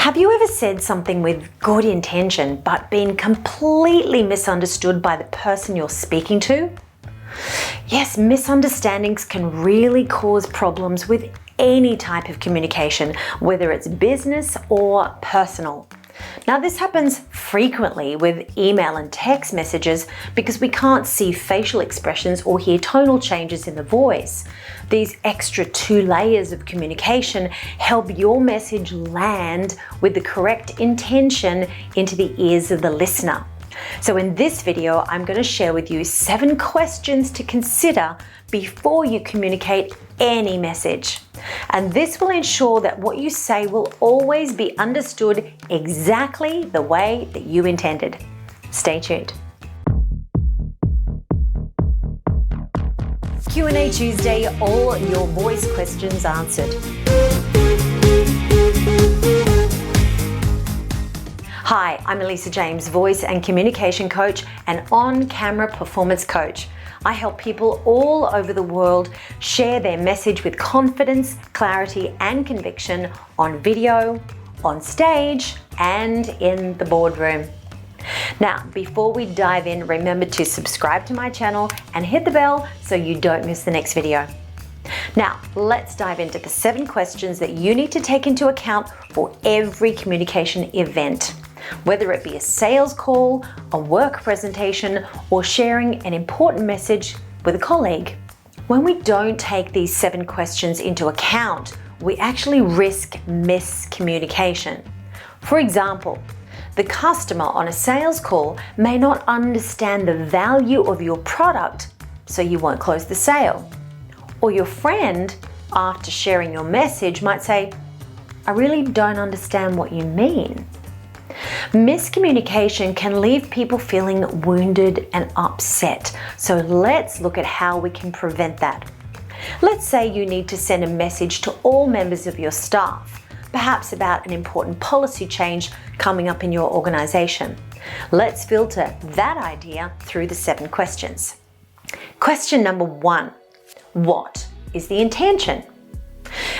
Have you ever said something with good intention but been completely misunderstood by the person you're speaking to? Yes, misunderstandings can really cause problems with any type of communication, whether it's business or personal. Now, this happens frequently with email and text messages because we can't see facial expressions or hear tonal changes in the voice. These extra 2 layers of communication help your message land with the correct intention into the ears of the listener. So in this video, I'm going to share with you 7 questions to consider before you communicate any message. And this will ensure that what you say will always be understood exactly the way that you intended. Stay tuned. Q&A Tuesday, all your voice questions answered. Hi, I'm 𝒔𝒐𝒎𝒆, voice and communication coach and on-camera performance coach. I help people all over the world share their message with confidence, clarity, and conviction on video, on stage, and in the boardroom. Now, before we dive in, remember to subscribe to my channel and hit the bell so you don't miss the next video. Now, let's dive into the 7 questions that you need to take into account for every communication event, whether it be a sales call, a work presentation, or sharing an important message with a colleague. When we don't take these 7 questions into account, we actually risk miscommunication. For example, the customer on a sales call may not understand the value of your product, so you won't close the sale. Or your friend, after sharing your message, might say, "I really don't understand what you mean." Miscommunication can leave people feeling wounded and upset. So let's look at how we can prevent that. Let's say you need to send a message to all members of your staff, perhaps about an important policy change coming up in your organization. Let's filter that idea through the 7 questions. Question number 1. What is the intention?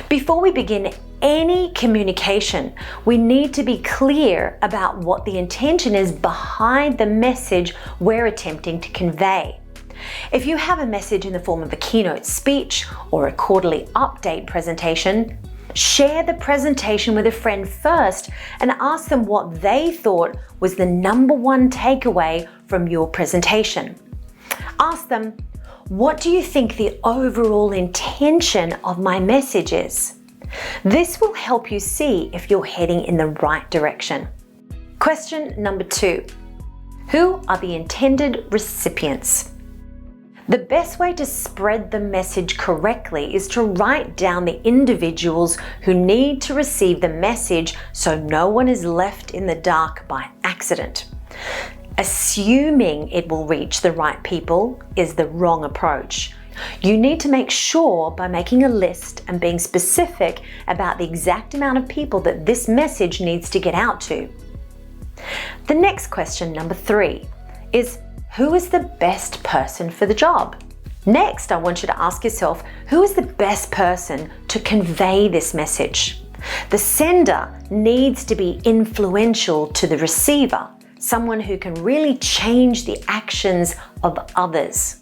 Before we begin any communication, we need to be clear about what the intention is behind the message we're attempting to convey. If you have a message in the form of a keynote speech or a quarterly update presentation, share the presentation with a friend first and ask them what they thought was the #1 takeaway from your presentation. Ask them, "What do you think the overall intention of my message is?" This will help you see if you're heading in the right direction. Question number 2. Who are the intended recipients? The best way to spread the message correctly is to write down the individuals who need to receive the message so no one is left in the dark by accident. Assuming it will reach the right people is the wrong approach. You need to make sure by making a list and being specific about the exact amount of people that this message needs to get out to. The next question, number 3, is who is the best person for the job? Next, I want you to ask yourself, who is the best person to convey this message? The sender needs to be influential to the receiver, someone who can really change the actions of others.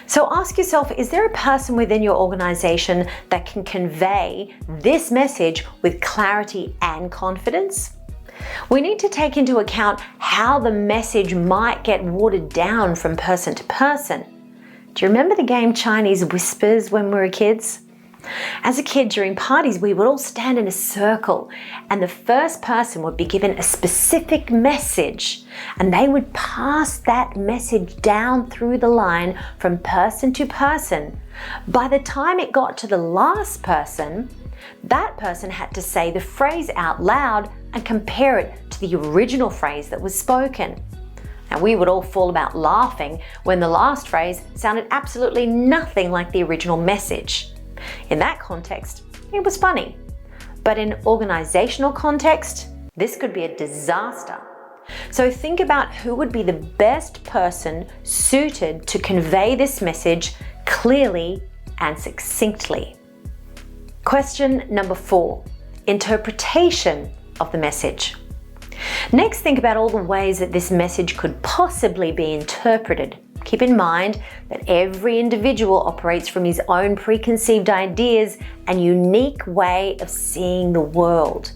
So ask yourself, is there a person within your organization that can convey this message with clarity and confidence? We need to take into account how the message might get watered down from person to person. Do you remember the game Chinese whispers when we were kids? As a kid, during parties, we would all stand in a circle and the first person would be given a specific message and they would pass that message down through the line from person to person. By the time it got to the last person, that person had to say the phrase out loud and compare it to the original phrase that was spoken. And we would all fall about laughing when the last phrase sounded absolutely nothing like the original message. In that context, it was funny. But in organizational context, this could be a disaster. So think about who would be the best person suited to convey this message clearly and succinctly. Question number 4, interpretation of the message. Next, think about all the ways that this message could possibly be interpreted. Keep in mind that every individual operates from his own preconceived ideas and unique way of seeing the world.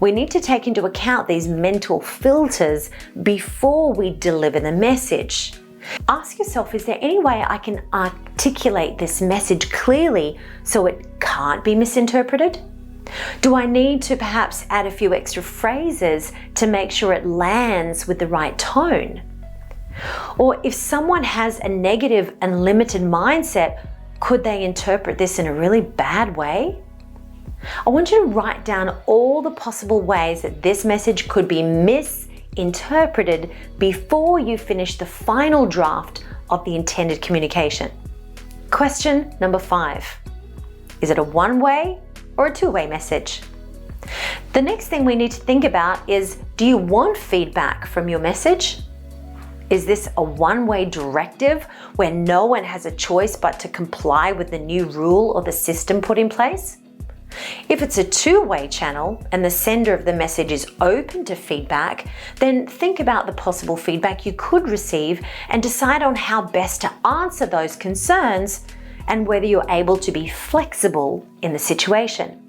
We need to take into account these mental filters before we deliver the message. Ask yourself, is there any way I can articulate this message clearly so it can't be misinterpreted? Do I need to perhaps add a few extra phrases to make sure it lands with the right tone? Or if someone has a negative and limited mindset, could they interpret this in a really bad way? I want you to write down all the possible ways that this message could be misinterpreted before you finish the final draft of the intended communication. Question number 5. Is it a one-way or a two-way message? The next thing we need to think about is, do you want feedback from your message? Is this a one-way directive where no one has a choice but to comply with the new rule or the system put in place? If it's a two-way channel and the sender of the message is open to feedback, then think about the possible feedback you could receive and decide on how best to answer those concerns and whether you're able to be flexible in the situation.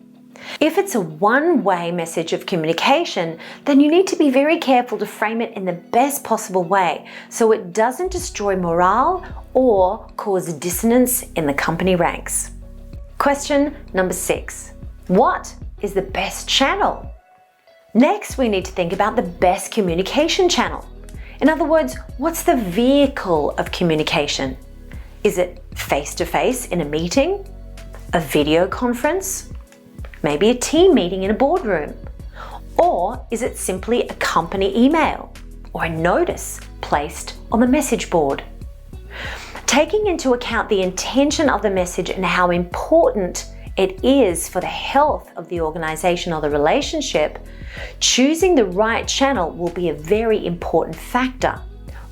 If it's a one-way message of communication, then you need to be very careful to frame it in the best possible way so it doesn't destroy morale or cause dissonance in the company ranks. Question number 6. What is the best channel? Next, we need to think about the best communication channel. In other words, what's the vehicle of communication? Is it face-to-face in a meeting? A video conference? Maybe a team meeting in a boardroom? Or is it simply a company email or a notice placed on the message board? Taking into account the intention of the message and how important it is for the health of the organization or the relationship, choosing the right channel will be a very important factor.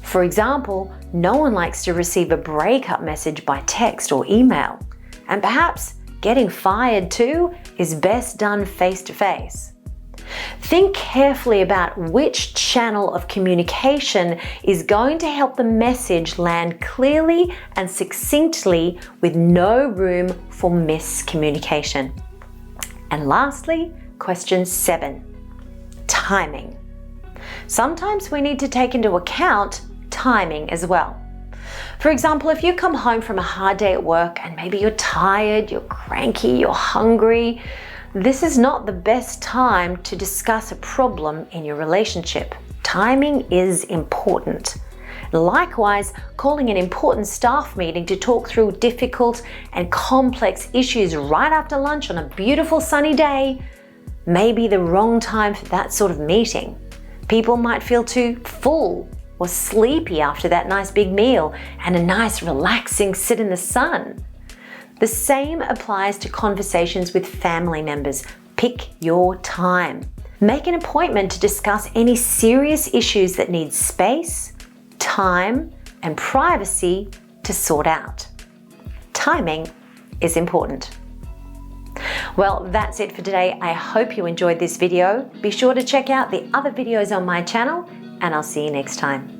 For example, no one likes to receive a breakup message by text or email, and perhaps getting fired too is best done face-to-face. Think carefully about which channel of communication is going to help the message land clearly and succinctly with no room for miscommunication. And lastly, question 7, timing. Sometimes we need to take into account timing as well. For example, if you come home from a hard day at work and maybe you're tired, you're cranky, you're hungry, this is not the best time to discuss a problem in your relationship. Timing is important. Likewise, calling an important staff meeting to talk through difficult and complex issues right after lunch on a beautiful sunny day may be the wrong time for that sort of meeting. People might feel too full or sleepy after that nice big meal and a nice relaxing sit in the sun. The same applies to conversations with family members. Pick your time. Make an appointment to discuss any serious issues that need space, time, and privacy to sort out. Timing is important. Well, that's it for today. I hope you enjoyed this video. Be sure to check out the other videos on my channel, and I'll see you next time.